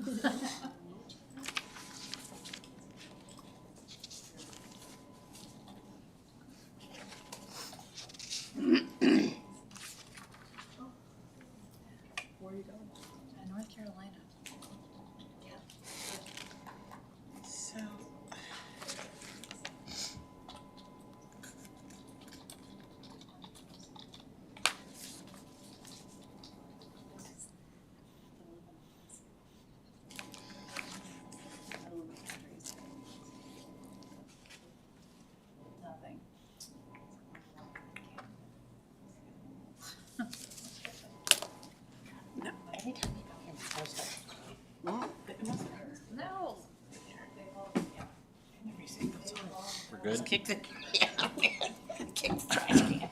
Where are you going? North Carolina. So. Nothing. No, every time you go here, it's so sad. It must hurt. No. Every single time. We're good? Just kick the kick the trash can.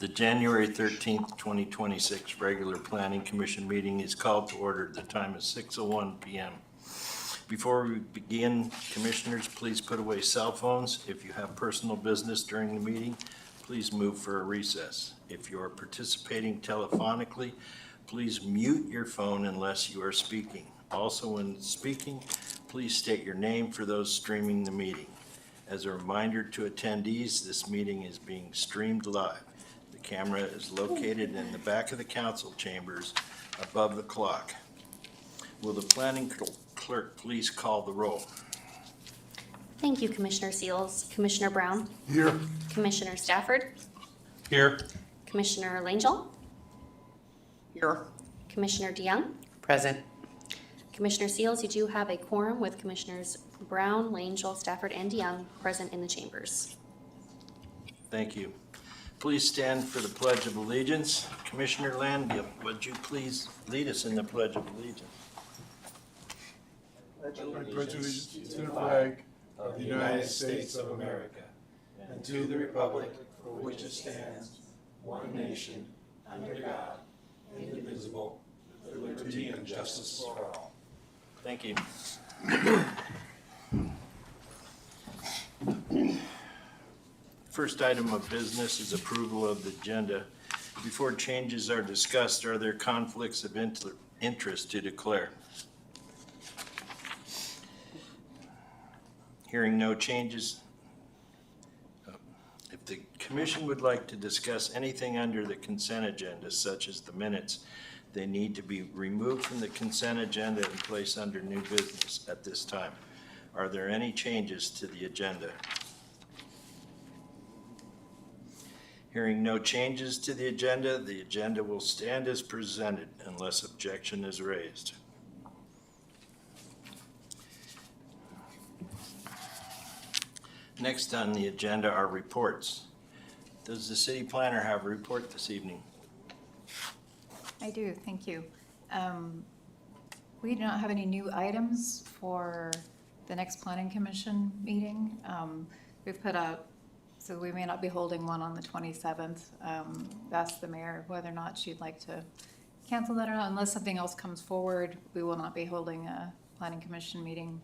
The January 13th, 2026 regular Planning Commission meeting is called to order. The time is 6:01 p.m. Before we begin, commissioners, please put away cell phones. If you have personal business during the meeting, please move for a recess. If you are participating telephonically, please mute your phone unless you are speaking. Also, when speaking, please state your name for those streaming the meeting. As a reminder to attendees, this meeting is being streamed live. The camera is located in the back of the council chambers above the clock. Will the planning clerk please call the roll? Thank you, Commissioner Seals. Commissioner Brown? Here. Commissioner Stafford? Here. Commissioner Langell? Here. Commissioner DeYoung? Present. Commissioner Seals, you do have a quorum with Commissioners Brown, Langell, Stafford, and DeYoung present in the chambers. Thank you. Please stand for the Pledge of Allegiance. Commissioner Landgill, would you please lead us in the Pledge of Allegiance? I pledge allegiance to the flag of the United States of America and to the republic for which it stands, one nation, under God, indivisible, with liberty and justice for all. Thank you. First item of business is approval of the agenda. Before changes are discussed, are there conflicts of interest to declare? Hearing no changes. If the commission would like to discuss anything under the consent agenda, such as the minutes, they need to be removed from the consent agenda and placed under new business at this time. Are there any changes to the agenda? Hearing no changes to the agenda will stand as presented unless objection is raised. Next on the agenda are reports. Does the city planner have a report this evening? I do, thank you. We do not have any new items for the next planning commission meeting. We've put out, so we may not be holding one on the 27th. Asked the mayor whether or not she'd like to cancel that or not. Unless something else comes forward, we will not be holding a planning commission meeting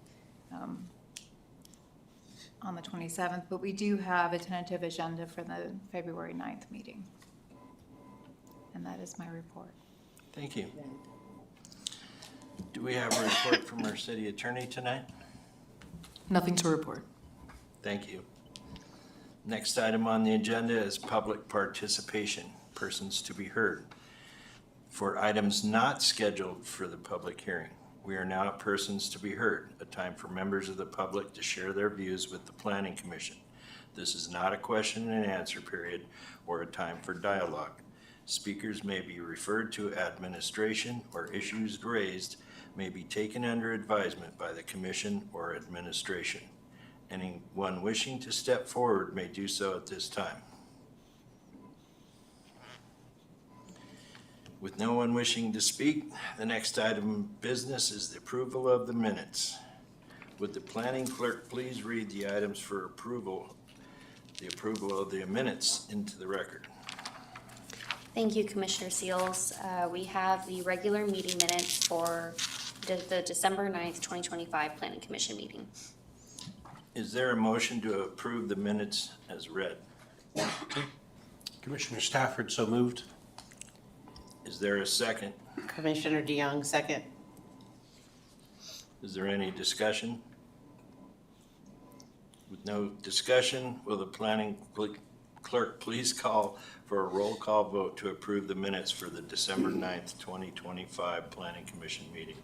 on the 27th, but we do have a tentative agenda for the February 9th meeting. And that is my report. Thank you. Do we have a report from our city attorney tonight? Nothing to report. Thank you. Next item on the agenda is public participation, persons to be heard. For items not scheduled for the public hearing, we are now at persons to be heard, a time for members of the public to share their views with the Planning Commission. This is not a question and answer period or a time for dialogue. Speakers may be referred to administration, or issues raised may be taken under advisement by the Commission or administration. Anyone wishing to step forward may do so at this time. With no one wishing to speak, the next item of business is the approval of the minutes. Would the planning clerk please read the items for approval, the approval of the minutes into the record? Thank you, Commissioner Seals. We have the regular meeting minutes for the December 9th, 2025 Planning Commission meeting. Is there a motion to approve the minutes as read? Commissioner Stafford, so moved. Is Is there a second? Commissioner DeYoung, second. Is there any discussion? With no discussion, will the planning clerk please call for a roll call vote to approve the minutes for the December 9th, 2025 Planning Commission meeting?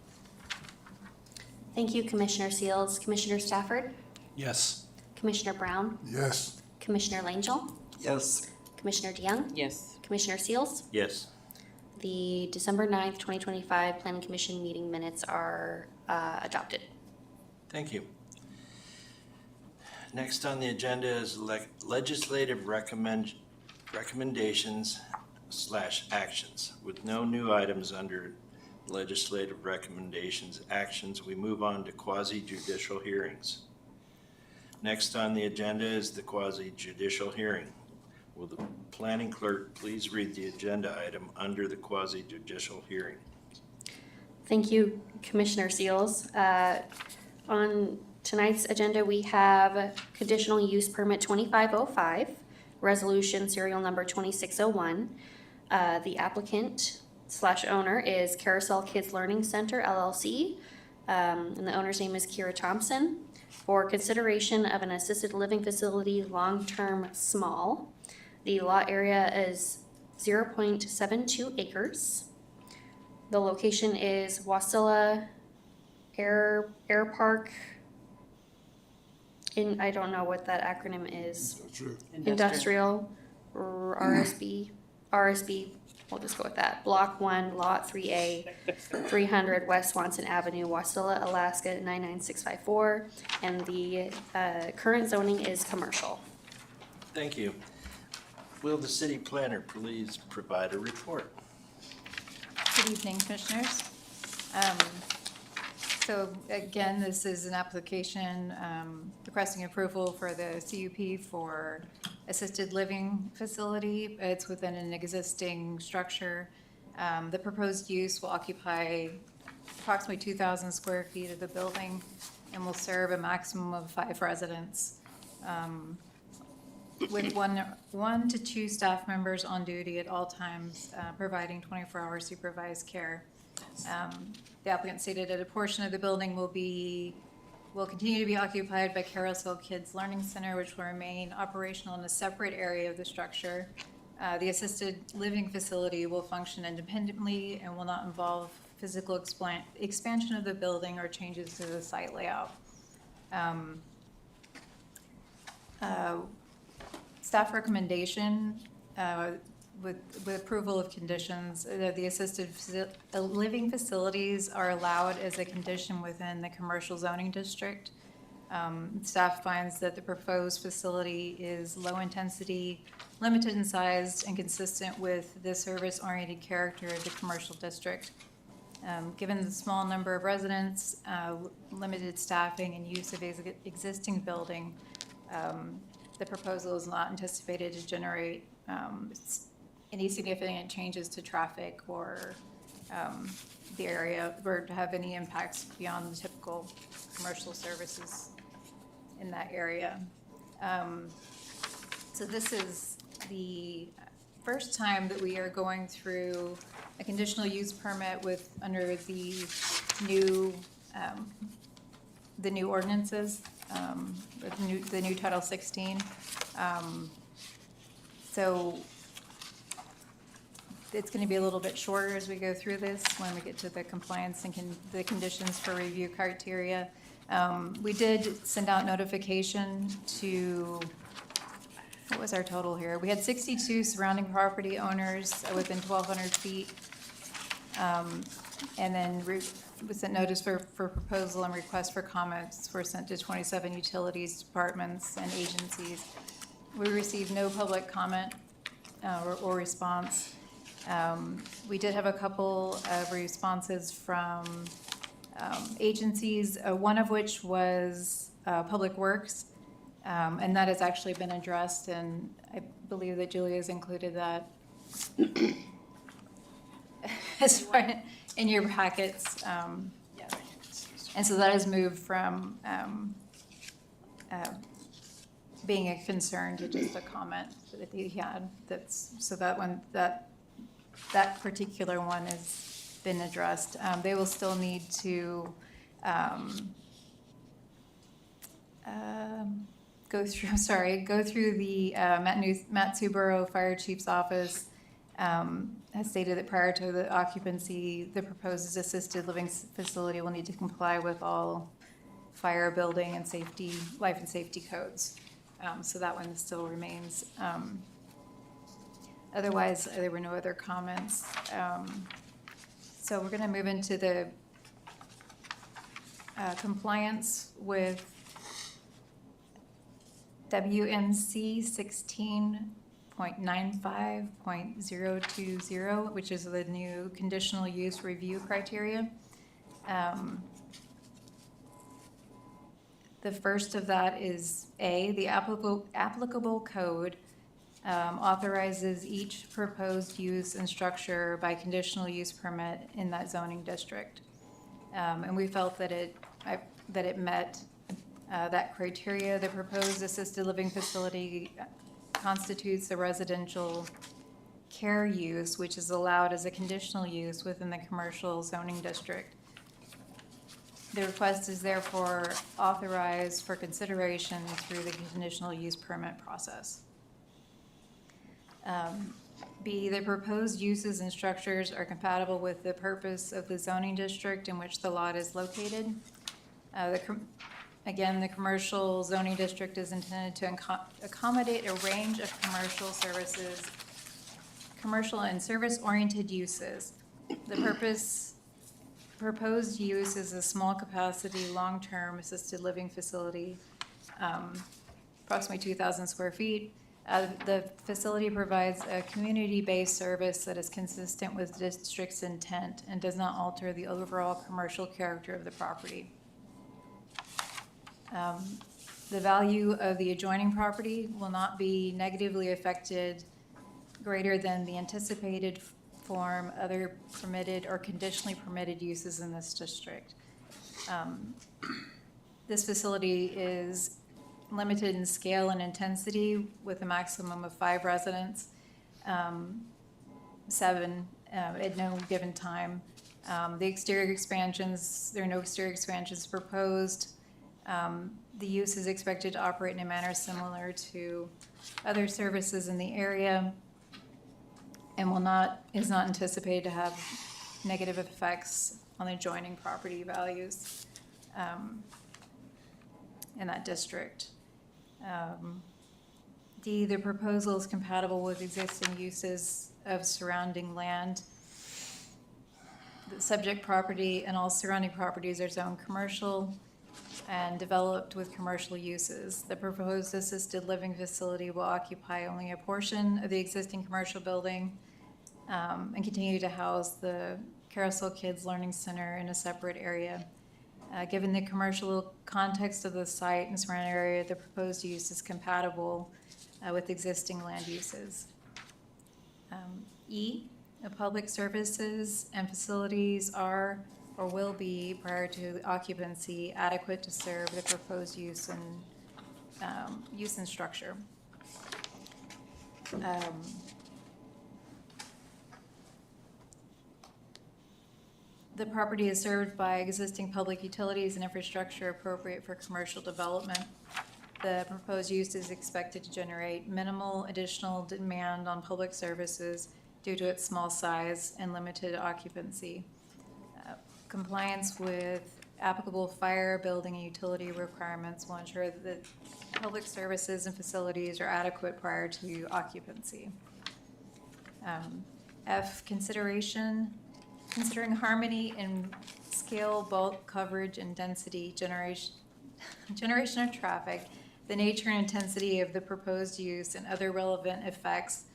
Thank you, Commissioner Seals. Commissioner Stafford? Yes. Commissioner Brown? Yes. Commissioner Langell? Yes. Commissioner DeYoung? Yes. Commissioner Seals? Yes. The December 9th, 2025 Planning Commission meeting minutes are adopted. Thank you. Next on the agenda is legislative recommendations / actions. With no new items under legislative recommendations, actions, we move on to quasi-judicial hearings. Next on the agenda is the quasi-judicial hearing. Will the planning clerk please read the agenda item under the quasi-judicial hearing? Thank you, Commissioner Seals. On tonight's agenda, we have conditional use permit 2505, resolution serial number 2601. The applicant / owner is Karousel Kidz Learning Center LLC, and the owner's name is Kira Thompson, for consideration of an assisted living facility, long-term small. The lot area is 0.72 acres. The location is Wasilla ARPRK. I don't know what that acronym is. Industrial RSB, we'll just go with that. Block 1, Lot 3A, 300 West Swanson Avenue, Wasilla, Alaska 99654. And the current zoning is commercial. Thank you. Will the city planner please provide a report? Good evening, Commissioners. So again, this is an application requesting approval for the CUP for assisted living facility. It's within an existing structure. The proposed use will occupy approximately 2,000 square feet of the building and will serve a maximum of 5 residents, with one to 2 staff members on duty at all times, providing 24-hour supervised care. The applicant stated that a portion of the building will continue to be occupied by Karousel Kidz Learning Center, which will remain operational in a separate area of the structure. The assisted living facility will function independently and will not involve physical expansion of the building or changes to the site layout. Staff recommendation, with approval of conditions, the assisted living facilities are allowed as a condition within the commercial zoning district. Staff finds that the proposed facility is low intensity, limited in size, and consistent with the service-oriented character of the commercial district. Given the small number of residents, limited staffing, and use of existing building, the proposal is not anticipated to generate any significant changes to traffic or the area, or to have any impacts beyond the typical commercial services in that area. So this is the first time that we are going through a conditional use permit under the new ordinances, the new Title 16. So it's going to be a little bit shorter as we go through this when we get to the compliance and the conditions for review criteria. We did send out notification to, what was our total here? We had 62 surrounding property owners within 1,200 feet. And then we sent notice for proposal and request for comments were sent to 27 utilities, departments, and agencies. We received no public comment or response. We did have a couple of responses from agencies, one of which was Public Works, and that has actually been addressed, and I believe that Julia's included that as far in your packets. And so that has moved from being a concern to just a comment that he had. So that that particular one has been addressed. They will still need to go through the Matsu Borough Fire Chief's office. Has stated that prior to the occupancy, the proposed assisted living facility will need to comply with all fire, building, and safety, life and safety codes. So that one still remains. Otherwise, there were no other comments. So we're going to move into the compliance with WMC 16.95.020, which is the new conditional use review criteria. The first of that is A, the applicable code authorizes each proposed use and structure by conditional use permit in that zoning district. And we felt that it met that criteria. The proposed assisted living facility constitutes a residential care use, which is allowed as a conditional use within the commercial zoning district. The request is therefore authorized for consideration through the conditional use permit process. B, the proposed uses and structures are compatible with the purpose of the zoning district in which the lot is located. Again, the commercial zoning district is intended to accommodate a range of commercial and service-oriented uses. The proposed use is a small capacity, long-term assisted living facility, approximately 2,000 square feet. The facility provides a community-based service that is consistent with the district's intent and does not alter the overall commercial character of the property. The value of the adjoining property will not be negatively affected greater than the anticipated form other permitted or conditionally permitted uses in this district. This facility is limited in scale and intensity with a maximum of 5 residents, 7 at no given time. The exterior expansions, there are no exterior expansions proposed. The use is expected to operate in a manner similar to other services in the area and is not anticipated to have negative effects on the adjoining property values in that district. D, the proposal is compatible with existing uses of surrounding land. The subject property and all surrounding properties are zoned commercial and developed with commercial uses. The proposed assisted living facility will occupy only a portion of the existing commercial building and continue to house the Karousel Kidz Learning Center in a separate area. Given the commercial context of the site and surrounding area, the proposed use is compatible with existing land uses. E, the public services and facilities are or will be, prior to occupancy, adequate to serve the proposed use and structure. The property is served by existing public utilities and infrastructure appropriate for commercial development. The proposed use is expected to generate minimal additional demand on public services due to its small size and limited occupancy. Compliance with applicable fire, building, and utility requirements will ensure that public services and facilities are adequate prior to occupancy. F, considering harmony in scale, bulk, coverage, and density, generation of traffic, the nature and intensity of the proposed use, and other relevant effects,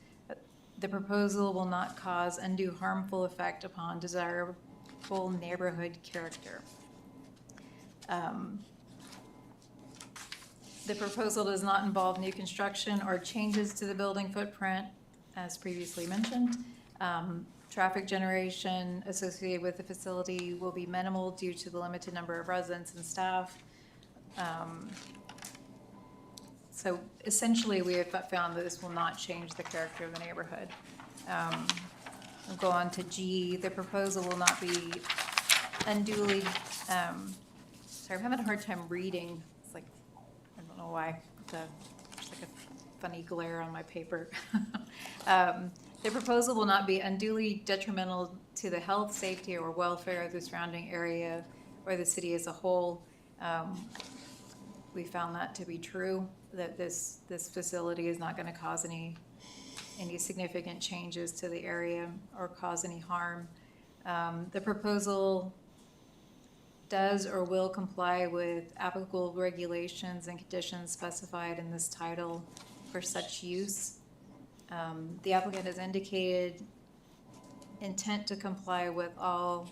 the proposal will not cause undue harmful effect upon desirable neighborhood character. The proposal does not involve new construction or changes to the building footprint, as previously mentioned. Traffic generation associated with the facility will be minimal due to the limited number of residents and staff. So essentially, we have found that this will not change the character of the neighborhood. We'll go on to G. The proposal will not be unduly, sorry, I'm having a hard time reading. It's like, I don't know why. There's like a funny glare on my paper. The proposal will not be unduly detrimental to the health, safety, or welfare of the surrounding area or the city as a whole. We found that to be true, that this facility is not going to cause any significant changes to the area or cause any harm. The proposal does or will comply with applicable regulations and conditions specified in this title for such use. The applicant has indicated intent to comply with all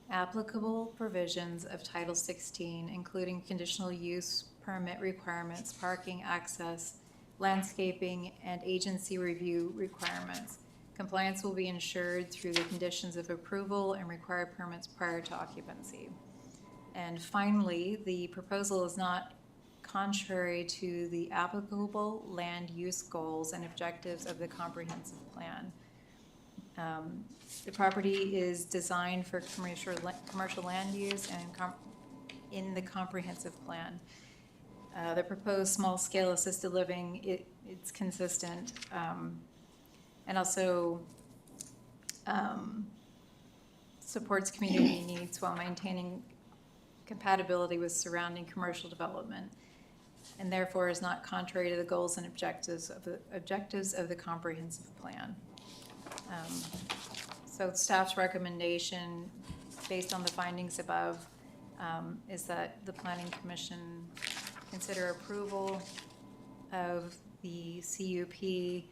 applicable provisions of Title 16, including conditional use permit requirements, parking access, landscaping, and agency review requirements. Compliance will be ensured through the conditions of approval and required permits prior to occupancy. And finally, the proposal is not contrary to the applicable land use goals and objectives of the comprehensive plan. The property is designed for commercial land use and in the comprehensive plan. The proposed small-scale assisted living, it's consistent, and also supports community needs while maintaining compatibility with surrounding commercial development, and therefore is not contrary to the goals and objectives of the comprehensive plan. So staff's recommendation, based on the findings above, is that the Planning Commission consider approval of the CUP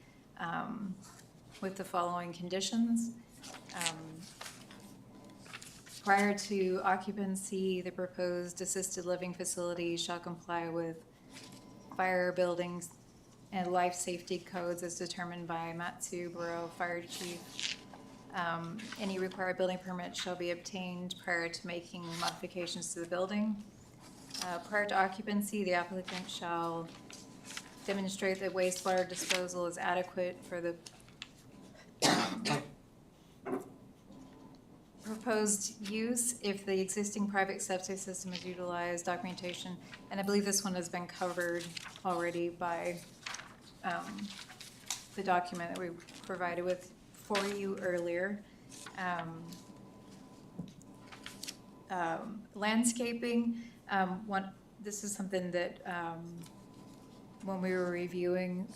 with the following conditions. Prior to occupancy, the proposed assisted living facility shall comply with fire, buildings, and life safety codes as determined by Matsu Borough Fire Chief. Any required building permit shall be obtained prior to making modifications to the building. Prior to occupancy, the applicant shall demonstrate that wastewater disposal is adequate for the proposed use. If the existing private septic system is utilized, documentation, and I believe this one has been covered already by the document that we provided with for you earlier. Landscaping, this is something that when we were reviewing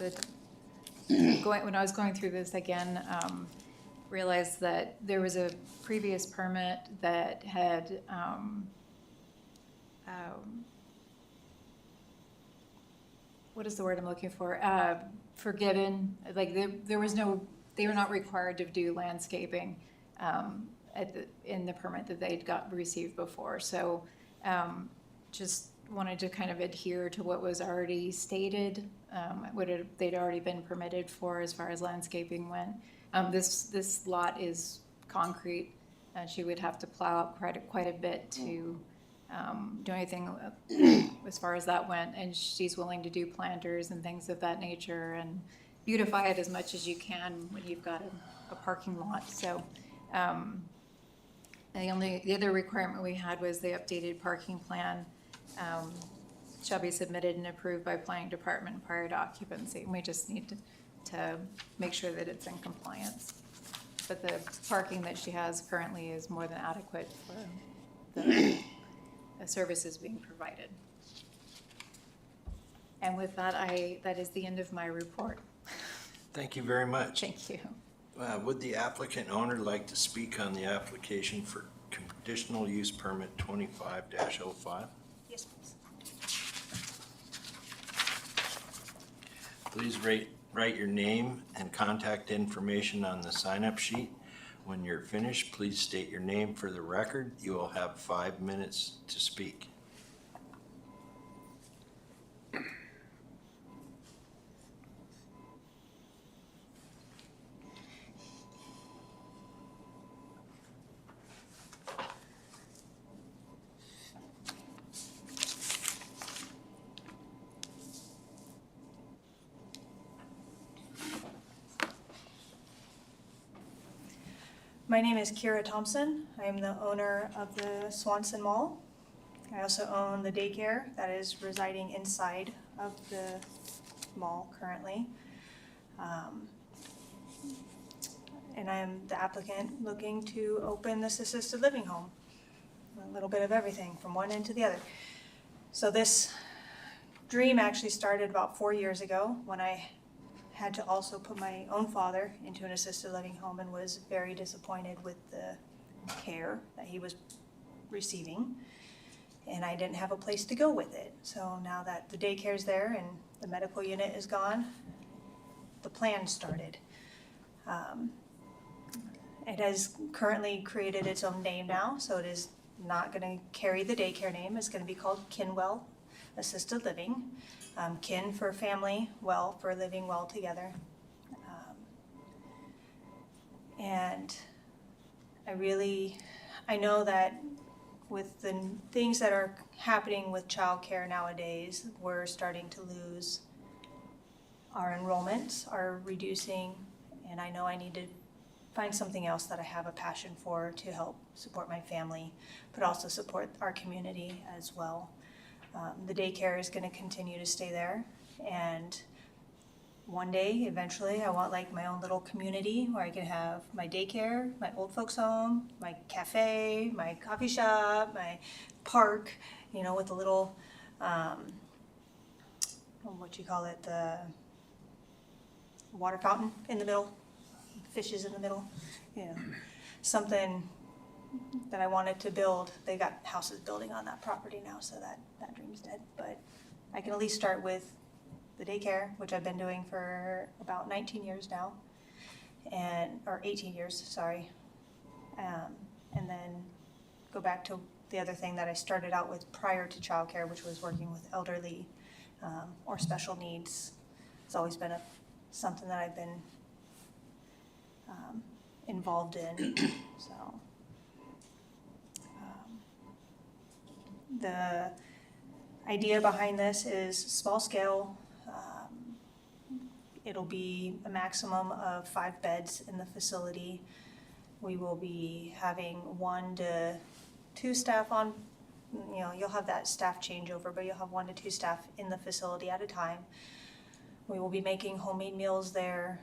when I was going through this again, realized that there was a previous permit that had what is the word I'm looking for? Forgiven. Like there was no, they were not required to do landscaping in the permit that they'd received before. So just wanted to kind of adhere to what was already stated, they'd already been permitted for as far as landscaping went. This lot is concrete. She would have to plow up quite a bit to do anything as far as that went, and she's willing to do planters and things of that nature and beautify it as much as you can when you've got a parking lot. So the other requirement we had was the updated parking plan shall be submitted and approved by planning department prior to occupancy. And we just need to make sure that it's in compliance. But the parking that she has currently is more than adequate for the services being provided. And with that, that is the end of my report. Thank you very much. Thank you. Would the applicant owner like to speak on the application for conditional use permit 25-05? Yes, please. Please write your name and contact information on the sign-up sheet. When you're finished, please state your name for the record. You will have 5 minutes to speak. My name is Kira Thompson. I am the owner of the Swanson Mall. I also own the daycare that is residing inside of the mall currently. And I am the applicant looking to open this assisted living home. A little bit of everything from one end to the other. So this dream actually started about 4 years ago when I had to also put my own father into an assisted living home and was very disappointed with the care that he was receiving. And I didn't have a place to go with it. So now that the daycare's there and the medical unit is gone, the plan started. It has currently created its own name now, so it is not going to carry the daycare name. It's going to be called Kinwell Assisted Living. Kin for family, well for living well together. And I know that with the things that are happening with childcare nowadays, we're starting to lose our enrollments, are reducing, and I know I need to find something else that I have a passion for to help support my family, but also support our community as well. The daycare is going to continue to stay there, and one day, eventually, I want like my own little community where I can have my daycare, my old folks home, my cafe, my coffee shop, my park, you know, with a little, the water fountain in the middle, fishes in the middle, you know, something that I wanted to build. They got houses building on that property now, so that dream's dead. But I can at least start with the daycare, which I've been doing for about 19 years now, or 18 years, sorry. And then go back to the other thing that I started out with prior to childcare, which was working with elderly or special needs. It's always been something that I've been involved in. So the idea behind this is small scale. It'll be a maximum of 5 beds in the facility. We will be having 1 to 2 staff on, you know, you'll have that staff changeover, but you'll have 1 to 2 staff in the facility at a time. We will be making homemade meals there.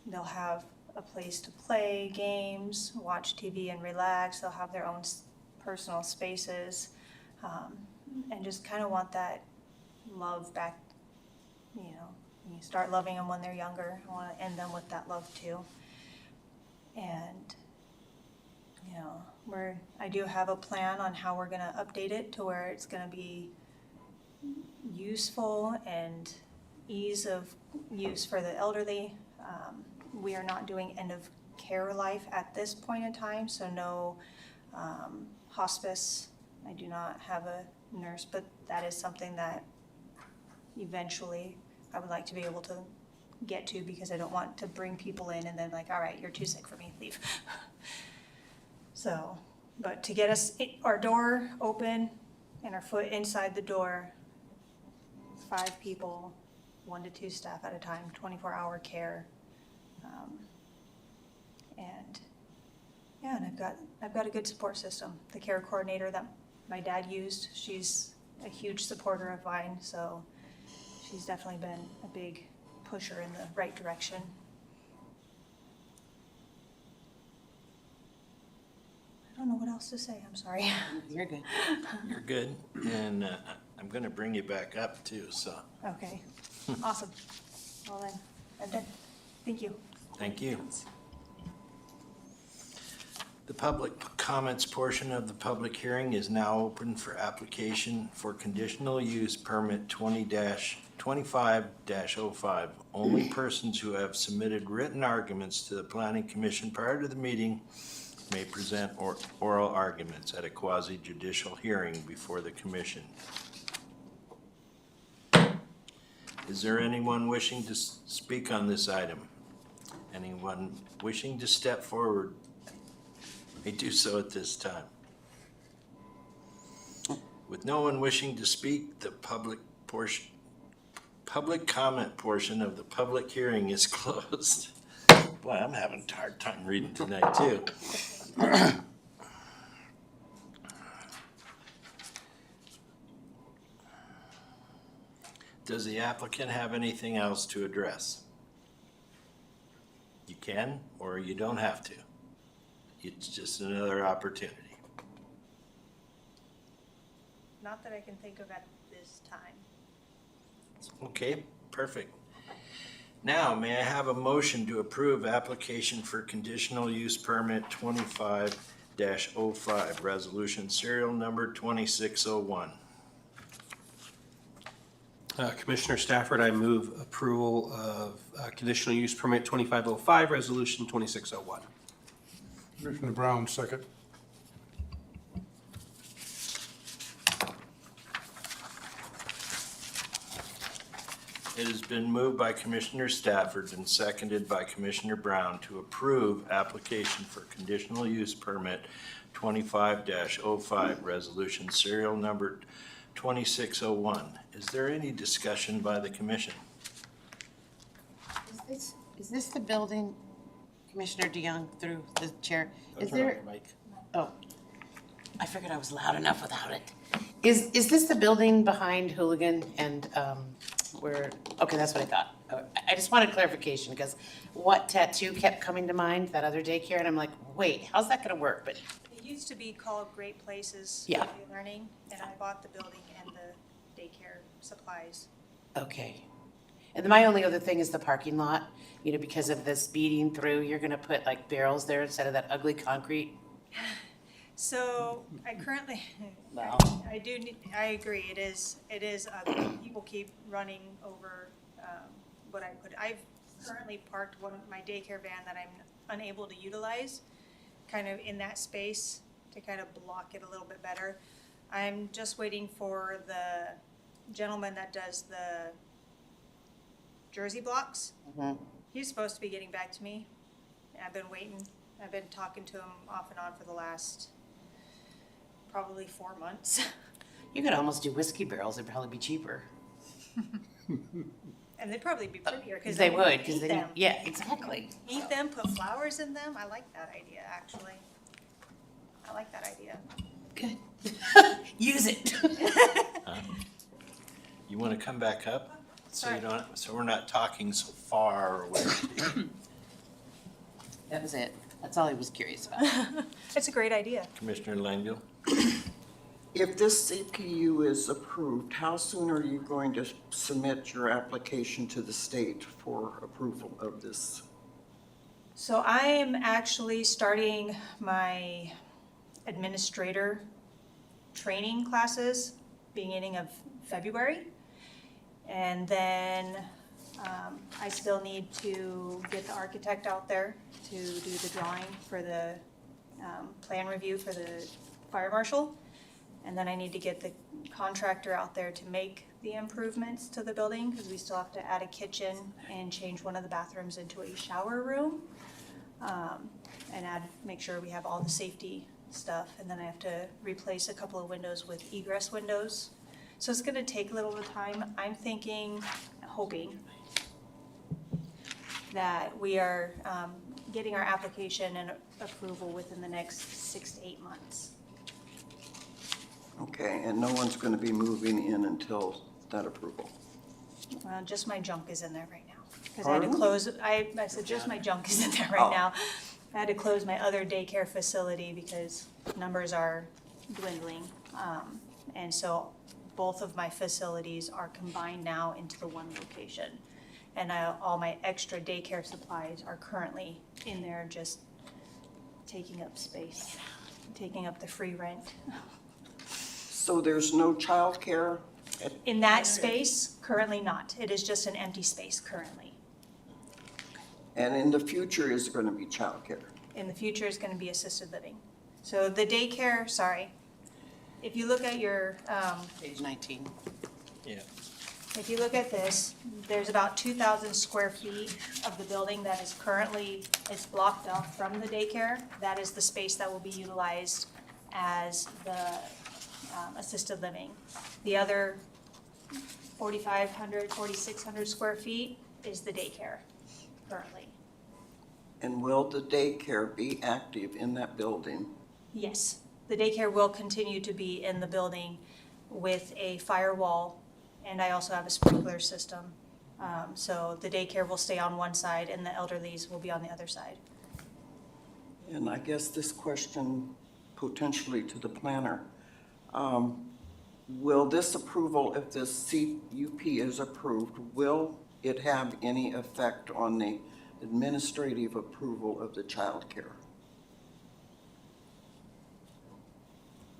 They'll have a place to play games, watch TV and relax. They'll have their own personal spaces, and just kind of want that love back, you know. You start loving them when they're younger. I want to end them with that love too. And, you know, I do have a plan on how we're going to update it to where it's going to be useful and ease of use for the elderly. We are not doing end of care life at this point in time, so no hospice. I do not have a nurse, but that is something that eventually I would like to be able to get to, because I don't want to bring people in and then like, all right, you're too sick for me, leave. So, but to get our door open and our foot inside the door, 5 people, 1 to 2 staff at a time, 24-hour care. And I've got a good support system. The care coordinator that my dad used, she's a huge supporter of mine, so she's definitely been a big pusher in the right direction. I don't know what else to say, I'm sorry. You're good. You're good, and I'm gonna bring you back up too, so. Okay, awesome. Well then, I'm done. Thank you. Thank you. The public comments portion of the public hearing is now open for application for conditional use permit 20-25-05. Only persons who have submitted written arguments to the Planning Commission prior to the meeting may present oral arguments at a quasi-judicial hearing before the commission. Is there anyone wishing to speak on this item? Anyone wishing to step forward may do so at this time. With no one wishing to speak, the public comment portion of the public hearing is closed. Boy, I'm having a hard time reading tonight, too. Does the applicant have anything else to address? You can, or you don't have to. It's just another opportunity. Not that I can think of at this time. Okay, perfect. Now, may I have a motion to approve application for conditional use permit 25-05, resolution serial number 2601? Commissioner Stafford, I move approval of conditional use permit 2505, resolution 2601. Commissioner Brown, second. It has been moved by Commissioner Stafford and seconded by Commissioner Brown to approve application for conditional use permit 25-05, resolution serial number 2601. Is there any discussion by the commission? Is this the building, Commissioner DeYoung, through the chair? Is there, oh, I figured I was loud enough without it. Is this the building behind Hooligan and, where, okay, that's what I thought. I just wanted clarification, because what tattoo kept coming to mind, that other daycare, and I'm like, wait, how's that gonna work? But It used to be called Great Places Yeah. Early Learning, and I bought the building and the daycare supplies. okay. And my only other thing is the parking lot, you know, because of this beating through, you're gonna put like barrels there instead of that ugly concrete. So I currently, Well. I agree, it is ugly. People keep running over what I put. I've currently parked my daycare van that I'm unable to utilize, kind of in that space to kind of block it a little bit better. I'm just waiting for the gentleman that does the Jersey blocks. He's supposed to be getting back to me. I've been waiting. I've been talking to him off and on for the last probably 4 months. You could almost do whiskey barrels, it'd probably be cheaper. And they'd probably be prettier because They would, because eat then, them. yeah, exactly. Eat them, put flowers in them. I like that idea, actually. I like that idea. Good. Use it. You want to come back up? So you Sorry. don't, so we're not talking so far away. That was it. That's all I was curious about. It's a great idea. Commissioner Langell? If this CPU is approved, how soon are you going to submit your application to the state for approval of this? So I am actually starting my administrator training classes beginning of February. And then I still need to get the architect out there to do the drawing for the plan review for the fire marshal. And then I need to get the contractor out there to make the improvements to the building, because we still have to add a kitchen and change one of the bathrooms into a shower room. And make sure we have all the safety stuff. And then I have to replace a couple of windows with egress windows. So it's gonna take a little bit of time. I'm hoping that we are getting our application and approval within the next 6 to 8 months. Okay, and no one's going to be moving in until that approval? Well, just my junk is in there right now. Because I had to Pardon? close, I said just my junk is in there Oh. right now. I had to close my other daycare facility because numbers are dwindling. And so both of my facilities are combined now into the one location. And all my extra daycare supplies are currently in there just taking up space, taking up the free rent. So there's no childcare at, In that space, currently not. It is just an empty space currently. and in the future is going to be childcare? In the future is gonna be assisted living. So the daycare, sorry, if you look at your, Page 19. Yeah. if you look at this, there's about 2,000 square feet of the building that is currently, it's blocked off from the daycare. That is the space that will be utilized as the assisted living. The other 4,500, 4,600 square feet is the daycare currently. And will the daycare be active in that building? Yes, the daycare will continue to be in the building with a firewall, and I also have a sprinkler system. So the daycare will stay on one side and the elderlies will be on the other side. And I guess this question potentially to the planner. Will this approval, if this CUP is approved, will it have any effect on the administrative approval of the childcare?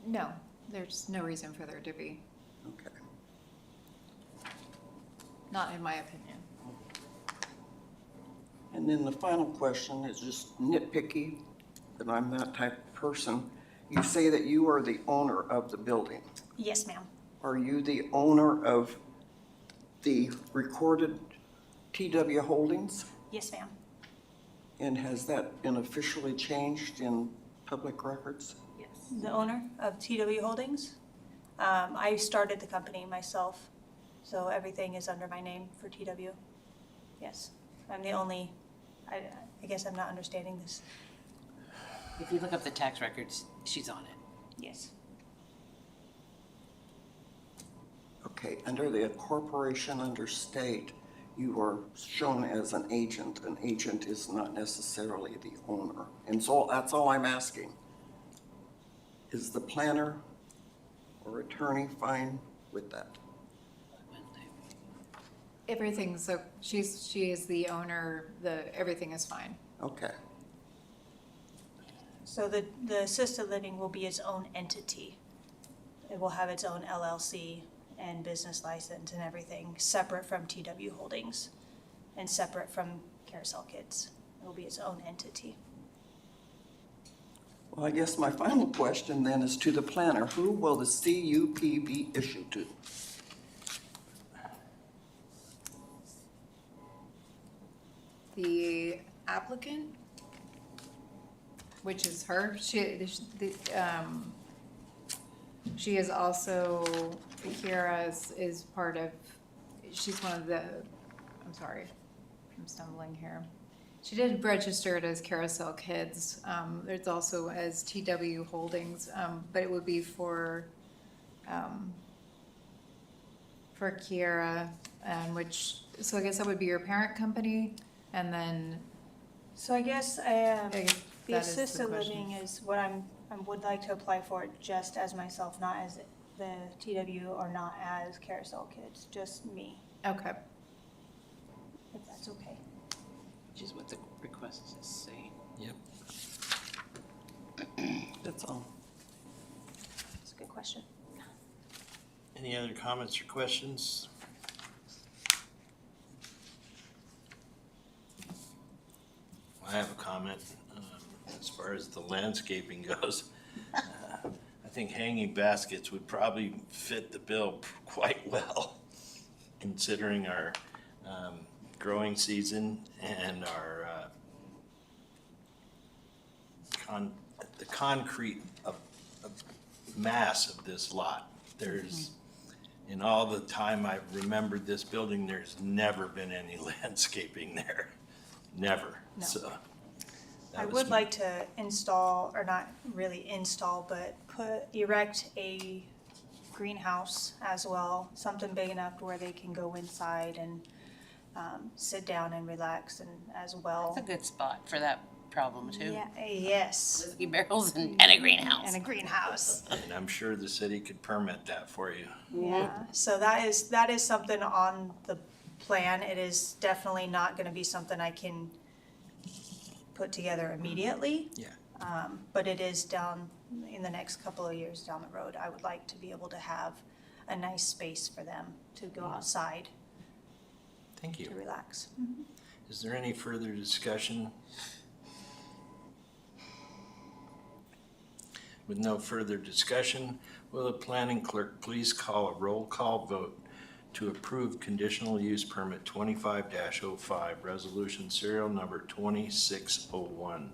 No, there's no reason for there to be, Okay. not in my opinion. And then the final question is just nitpicky, that I'm that type of person. You say that you are the owner of the building. Yes, ma'am. Are you the owner of the recorded TW Holdings? Yes, ma'am. And has that been officially changed in public records? The owner of TW Holdings. I started the company myself, so everything is under my name for TW. Yes, I'm the only, I guess I'm not understanding this. If you look up the tax records, she's on it. Yes. Okay, under the corporation under state, you are shown as an agent. An agent is not necessarily the owner. And so that's all I'm asking. Is the planner or attorney fine with that? Everything's, so she is the owner, everything is fine. Okay, So the assisted living will be its own entity. It will have its own LLC and business license and everything, separate from TW Holdings and separate from Carousel Kidz. It will be its own entity. well, I guess my final question then is to the planner. Who will the CUP be issued to? The applicant, which is her, she is also, Kira is part of, she's one of the, I'm sorry, I'm stumbling here. She did register it as Carousel Kidz. There's also as TW Holdings, but it would be for Kiera, so I guess that would be your parent company, and then, So I guess I guess the that is the assisted question. living is what I would like to apply for it just as myself, not as the TW or not as Carousel Kidz, just me, Okay, if that's okay. Which is what the request is saying. Yep. That's all. That's a good question. Any other comments or questions? I have a comment. As far as the landscaping goes, I think hanging baskets would probably fit the bill quite well, considering our growing season and our the concrete of mass of this lot. There's, in all the time I've remembered this building, there's never been any landscaping there, never. No. So I that would was- like to install, or not really install, but erect a greenhouse as well, something big enough to where they can go inside and sit down and relax and as well. That's a good spot for that problem too. Yeah, yes, Whiskey barrels and a greenhouse. and a greenhouse. And I'm sure the city could permit that for you. Yeah, so that is something on the plan. It is definitely not gonna be something I can put together immediately. Yeah. But it is down in the next couple of years down the road. I would like to be able to have a nice space for them to go outside Thank to you. relax. Is there any further discussion? With no further discussion, will the planning clerk please call a roll call vote to approve conditional use permit 25-05, resolution serial number 2601?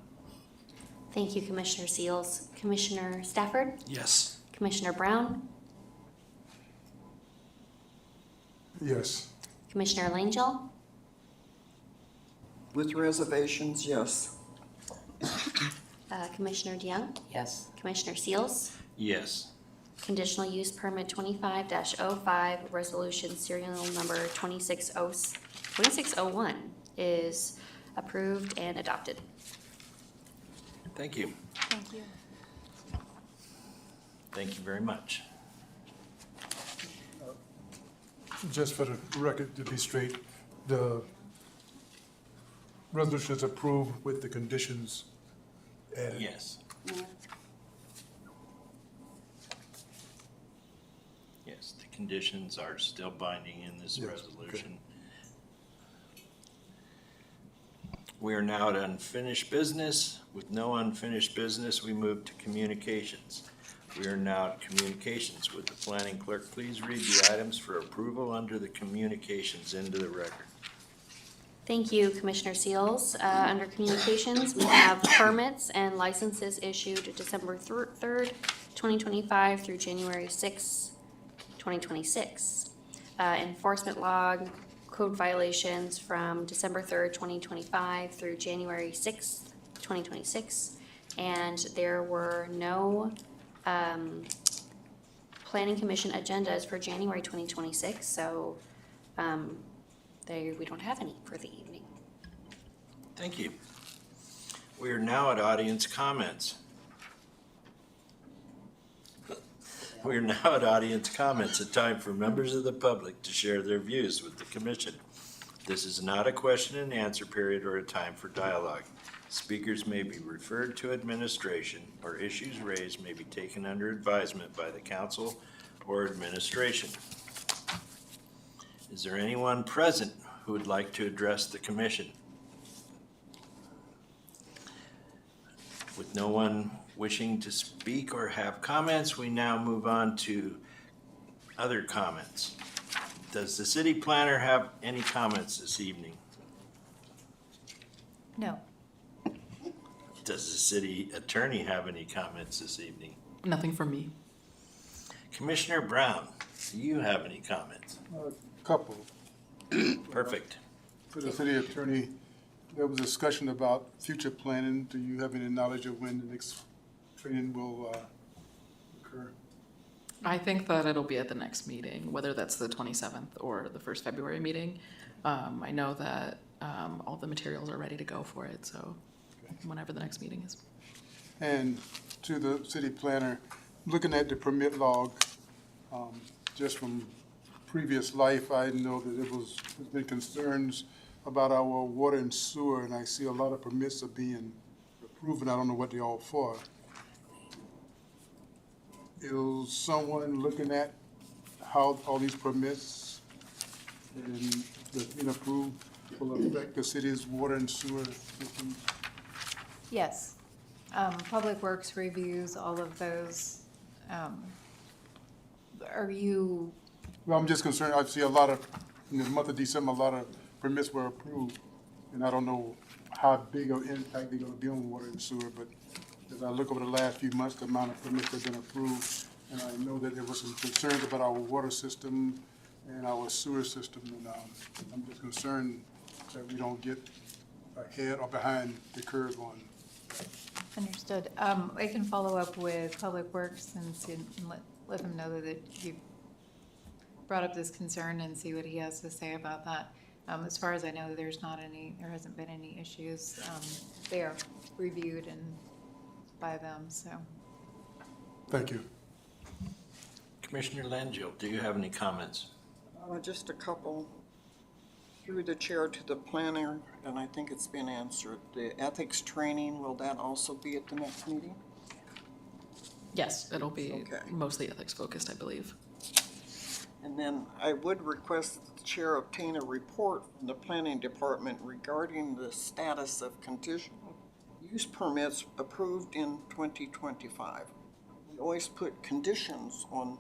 Thank you, Commissioner Seals. Commissioner Stafford? Yes. Commissioner Brown? Yes. Commissioner Langell? With reservations, yes. Commissioner DeYoung, Yes. Commissioner Seals, Yes. conditional use permit 25-05, resolution serial number 2601 is approved and adopted. Thank you. Thank you. Thank you very much. Just for the record, to be straight, the resolution is approved with the conditions added. Yes. Yes, the conditions are still binding in this Yes, resolution. We are now at unfinished business. With no unfinished business, we move to communications. We are now at communications. Would the planning clerk please read the items for approval under the communications into the record? Thank you, Commissioner Seals. Under communications, we have permits and licenses issued December 3rd, 2025 through January 6th, 2026. Enforcement log, code violations from December 3rd, 2025 through January 6th, 2026. And there were no planning commission agendas for January 2026, so we don't have any for the evening. Thank you. We are now at audience comments. We are now at audience comments, a time for members of the public to share their views with the commission. This is not a question and answer period or a time for dialogue. Speakers may be referred to administration, or issues raised may be taken under advisement by the council or administration. Is there anyone present who would like to address the commission? With no one wishing to speak or have comments, we now move on to other comments. Does the city planner have any comments this evening? No. Does the city attorney have any comments this evening? Nothing from me. Commissioner Brown, do you have any comments? Couple. Perfect. For the city attorney, there was discussion about future planning. Do you have any knowledge of when the next training will occur? I think that it'll be at the next meeting, whether that's the 27th or the first February meeting. I know that all the materials are ready to go for it, so whenever the next meeting is. And to the city planner, looking at the permit log, just from previous life, I know that there's been concerns about our water and sewer, and I see a lot of permits are being approved, and I don't know what they're all for. Is someone looking at how all these permits and that's being approved will affect the city's water and sewer system? Yes. Public Works reviews all of those. Are you, Well, I'm just concerned, I see a lot of, in the month of December, a lot of permits were approved, and I don't know how big of impact they're gonna be on water and sewer, but as I look over the last few months, the amount of permits that have been approved, and I know that there was some concerns about our water system and our sewer system, and I'm just concerned that we don't get ahead or behind the curve on. understood. I can follow up with Public Works and see, and let him know that you brought up this concern and see what he has to say about that. As far as I know, there hasn't been any issues. They are reviewed and by them, so. Thank you. Commissioner Langell, do you have any comments? Just a couple. Through the chair to the planner, and I think it's been answered. The ethics training, will that also be at the next meeting? Yes, it'll be Okay. mostly ethics focused, I believe. And then I would request that the chair obtain a report from the planning department regarding the status of conditional use permits approved in 2025. We always put conditions on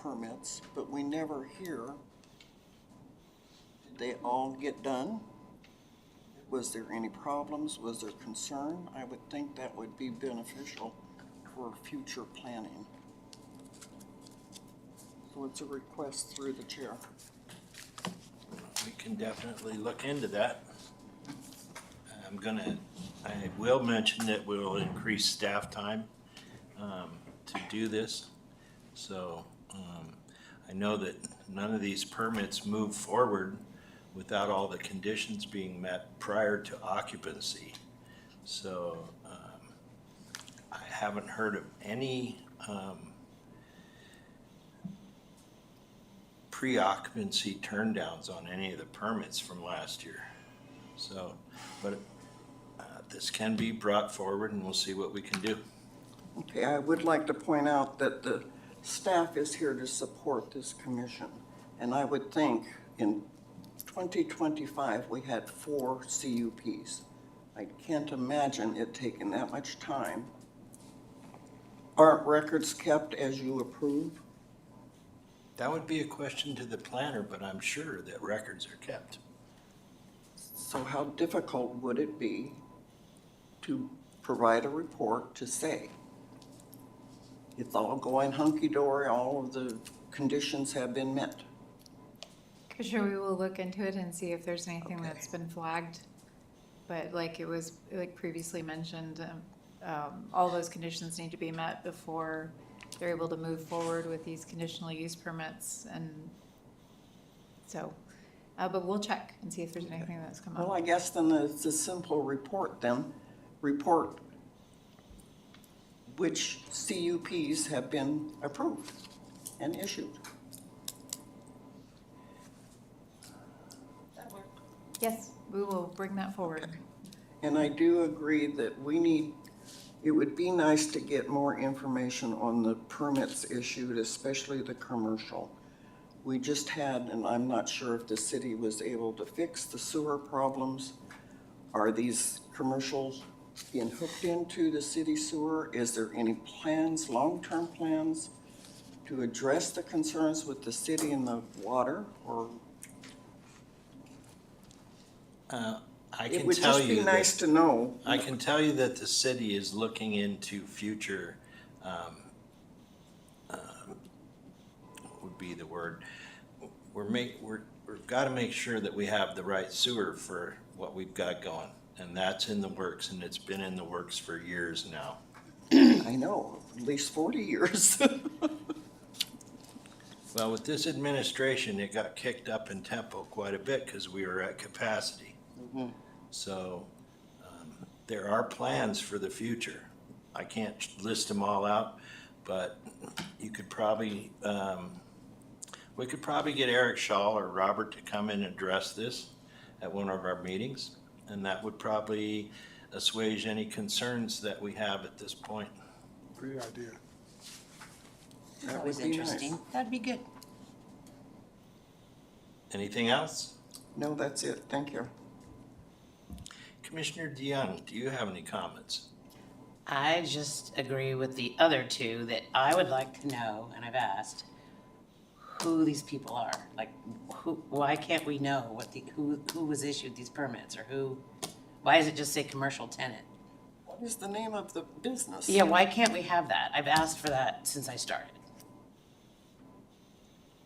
permits, but we never hear, did they all get done? Was there any problems? Was there concern? I would think that would be beneficial for future planning. So it's a request through the chair. We can definitely look into that. I'm gonna I will mention that we'll increase staff time to do this. So I know that none of these permits move forward without all the conditions being met prior to occupancy. So I haven't heard of any pre-occupancy turndowns on any of the permits from last year. So, but this can be brought forward and we'll see what we can do. Okay, I would like to point out that the staff is here to support this commission. And I would think in 2025, we had 4 CUPs. I can't imagine it taking that much time. Aren't records kept as you approve? That would be a question to the planner, but I'm sure that records are kept. So how difficult would it be to provide a report to say it's all going hunky-dory, all of the conditions have been met? Sure, we will look into it and see if there's anything Okay. that's been flagged. But like it was, like previously mentioned, all those conditions need to be met before they're able to move forward with these conditional use permits. And so, but we'll check and see if there's anything that's come Well, up. I guess then it's a simple report then. Report which CUPs have been approved and issued. Yes, we will bring that forward. And I do agree that it would be nice to get more information on the permits issued, especially the commercial. We just had, and I'm not sure if the city was able to fix the sewer problems. Are these commercials being hooked into the city sewer? Is there any plans, long-term plans, to address the concerns with the city and the water? Or I it can would tell just be you nice that, to know. I can tell you that the city is looking into future, what would be the word? We've got to make sure that we have the right sewer for what we've got going. And that's in the works, and it's been in the works for years now. I know, at least 40 years. Well, with this administration, it got kicked up in tempo quite a bit because we were at capacity. So there are plans for the future. I can't list them all out, but you could probably, we could probably get Eric Shaw or Robert to come in and address this at one of our meetings. And that would probably assuage any concerns that we have at this point. Great idea. That Always would be nice. interesting. That'd be good. Anything else? No, that's it. Thank you. Commissioner DeYoung, do you have any comments? I just agree with the other two that I would like to know, and I've asked, who these people are. Like, why can't we know who was issued these permits, or why does it just say commercial tenant? What is the name of the business? Yeah, why can't we have that? I've asked for that since I started.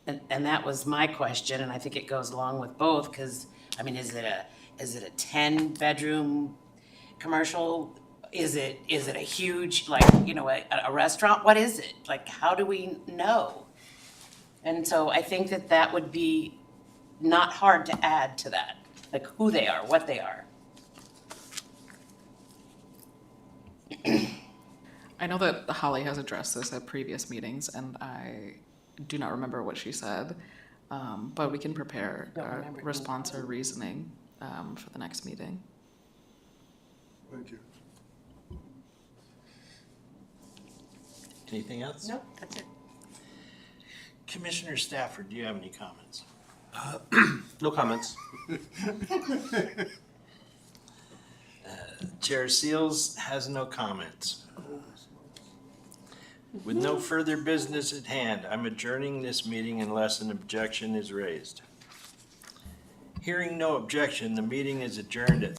And that was my question, and I think it goes along with both, because, I mean, is it a 10-bedroom commercial? Is it a huge, like, you know, a restaurant? What is it? Like, how do we know? And so I think that would be not hard to add to that, like who they are, what they are. I know that Holly has addressed this at previous meetings, and I do not remember what she said, but we can prepare Don't a remember. response or reasoning for the next meeting. Thank you. Anything else? Nope, that's it. Commissioner Stafford, do you have any comments? No comments. Chair Seals has no comments. With no further business at hand, I'm adjourning this meeting unless an objection is raised. Hearing no objection, the meeting is adjourned at